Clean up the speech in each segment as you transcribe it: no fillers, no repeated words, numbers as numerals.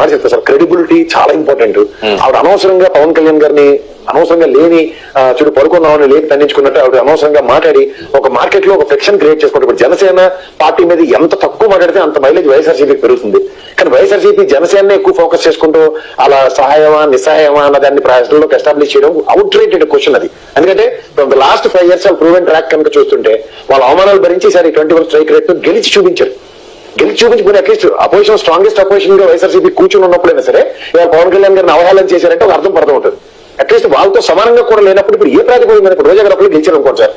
మాట చెప్తా sir, credibility చాలా ఇంపార్టెంట్. ఆవిడ అనవసరంగా పవన్ కళ్యాణ్ గారిని అనవసరంగా లేని చూడు పడుకున్నామని లేని తండించుకున్నట్టు ఆవిడ అనవసరంగా మాట్లాడి ఒక మార్కెట్ లో ఒక ఫ్రిక్షన్ క్రియేట్ చేసుకుంటారు. ఇప్పుడు జనసేన పార్టీ మీద ఎంత తక్కువ మాట్లాడితే అంత మైలేజ్ వైఎస్ఆర్సీపీకి పెరుగుతుంది. కానీ వైఎస్ఆర్సీపీ జనసేన ఎక్కువ ఫోకస్ చేసుకుంటూ అలా సహాయమా నిస్సహాయమా అన్న దాన్ని ప్రజల్లోకి ఎస్టాబ్లిష్ చేయడం అవుట్ రేటెడ్ క్వశ్చన్ అది. ఎందుకంటే లాస్ట్ 5 years ప్రూవెన్ ట్రాక్ కనుక చూస్తుంటే వాళ్ళ అవమానాలు భరించి ఈసారి 21 స్ట్రైక్ రేట్ తో గెలిచి చూపించారు. గెలిచి అట్లీస్ట్ అపోజిషన్ స్ట్రాంగెస్ట్ అపోజిషన్ గా వైఎస్ఆర్సీపీ కూర్చుని ఉన్నప్పుడైనా సరే ఇవాళ పవన్ కళ్యాణ్ గారిని అవహేళన చేశారంటే ఒక అర్థం పడుతూ ఉంటుంది. అట్లీస్ట్ వాళ్ళతో సమానంగా కూడా లేనప్పుడు ఇప్పుడు ఏ ప్రాతిపదిక ఇప్పుడు రోజా గారు గెలిచారు అనుకోండి సార్,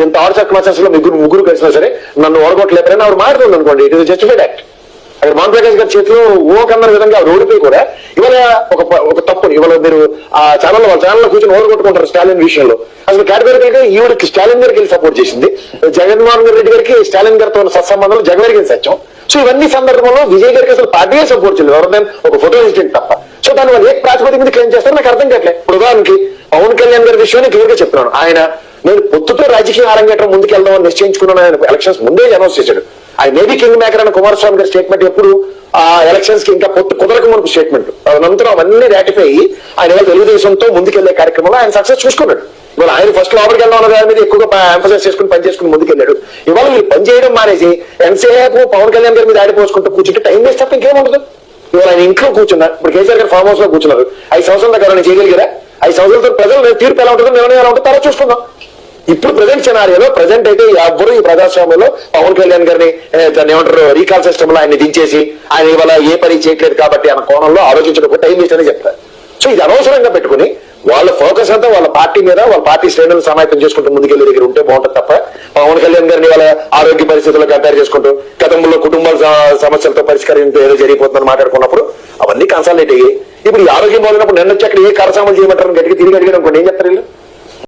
ఇంత ఆర్చర్ క్లాసెస్ లో ముగ్గురు కలిసినా సరే నన్ను ఓడగొట్టలేదని ఆవిడ మాట్లాడుతుంది అనుకోండి, ఇట్ ఇస్ జస్టిఫైడ్ యాక్ట్. అక్కడ మోహన్ ప్రకాష్ గారి చేతిలో కన్న విధంగా ఆవిడ ఓడిపోయి కూడా ఇవాళ ఒక తప్పుని ఇవాళ మీరు ఆ ఛానల్లో వాళ్ళ ఛానల్లో కూర్చొని ఓడగొట్టుకుంటారు స్టాలిన్ విషయంలో. అసలు కేటగిరికల్ ఈవిడకి స్టాలిన్ గారికి వెళ్ళి సపోర్ట్ చేసింది, జగన్మోహన్ రెడ్డి గారికి స్టాలిన్ గారితో ఉన్న సత్సంబంధాలు జగన్ గారికి సత్యం. సో ఇవన్నీ సందర్భంలో విజయ్ గారికి అసలు పార్టీయే సపోర్ట్ చేయలేదు ఎవరిదైనా ఒక ఫోటో ఇన్సిడెంట్ తప్ప. సో దాని వాళ్ళు ఏ ప్రాతిపదిక మీద క్లెయిమ్ చేస్తారో నాకు అర్థం కావట్లేదు. ఇప్పుడు ఉదాహరణకి పవన్ కళ్యాణ్ గారి విషయాన్ని క్లియర్ గా చెప్తున్నాను. ఆయన నేను పొత్తుతో రాజకీయ అరంగేట్రం ముందుకెళ్దామని నిశ్చయించుకున్నాను. ఆయన ఎలక్షన్స్ ముందే అనౌన్స్ చేశాడు. ఆయన మేబీ కింగ్ మేకర్ అని కుమారస్వామి గారి స్టేట్మెంట్ ఎప్పుడు ఆ ఎలక్షన్స్ కి ఇంకా పొత్తు కుదరక మనకు స్టేట్మెంట్ అనంతరం అవన్నీ రాటిఫై అయ్యి ఆయన తెలుగుదేశంతో ముందుకెళ్లే కార్యక్రమంలో ఆయన సక్సెస్ చూసుకున్నాడు. ఇవాళ ఆయన ఫస్ట్ లోపలికి వెళ్దాం అన్న దాని మీద ఎక్కువగా ఎంఫసైజ్ చేసుకుని పని చేసుకుని ముందుకెళ్ళాడు. ఇవాళ వీళ్ళు పని చేయడం మానేసి ఎంతసేపు పవన్ కళ్యాణ్ గారి మీద ఆడిపోసుకుంటూ కూర్చుంటే టైం వేస్ట్ తప్ప ఇంకేముండదు. ఇవాళ ఆయన ఇంట్లో కూర్చున్నారు, ఇప్పుడు కేసీఆర్ గారు ఫామ్ హౌస్ లో కూర్చున్నారు. 5 సంవత్సరాల దగ్గర ఆయన చేయగలిగారా? 5 సంవత్సరాలతో ప్రజలు తీర్పు ఎలా ఉంటుందో నిర్ణయం ఎలా ఉంటుందో తర్వాత చూసుకుందాం. ఇప్పుడు ప్రజెంట్ సినారియోలో ప్రజెంట్ అయితే ఎవరు ఈ ప్రజాస్వామ్యంలో పవన్ కళ్యాణ్ గారిని దాన్ని ఏమంటారు రీకాల్ సిస్టమ్ లో ఆయన దించేసి ఆయన ఇవాళ ఏ పని చేయట్లేదు కాబట్టి అన్న కోణంలో ఆలోచించడం టైం వేస్ట్ అని చెప్తారు. సో ఇది అనవసరంగా పెట్టుకుని వాళ్ళ ఫోకస్ అంతా వాళ్ళ పార్టీ మీద వాళ్ళ పార్టీ శ్రేణులను సమాయత్తం చేసుకుంటూ ముందుకెళ్లే దగ్గర ఉంటే బాగుంటుంది తప్ప పవన్ కళ్యాణ్ గారిని వాళ్ళ ఆరోగ్య పరిస్థితుల్లో కంపేర్ చేసుకుంటూ గతంలో కుటుంబాల సమస్యలతో పరిష్కరించే ఏదో జరిగిపోతుందని మాట్లాడుకున్నప్పుడు అవన్నీ కన్సల్టేట్ అయ్యి ఇప్పుడు ఈ ఆరోగ్యం బాగున్నప్పుడు నిన్న వచ్చి అక్కడ ఏ కార్యక్రమాలు చేయమంటారు గట్టిగా తిరిగి అడిగారు అనుకోండి ఏం చెప్తారు వీళ్ళు?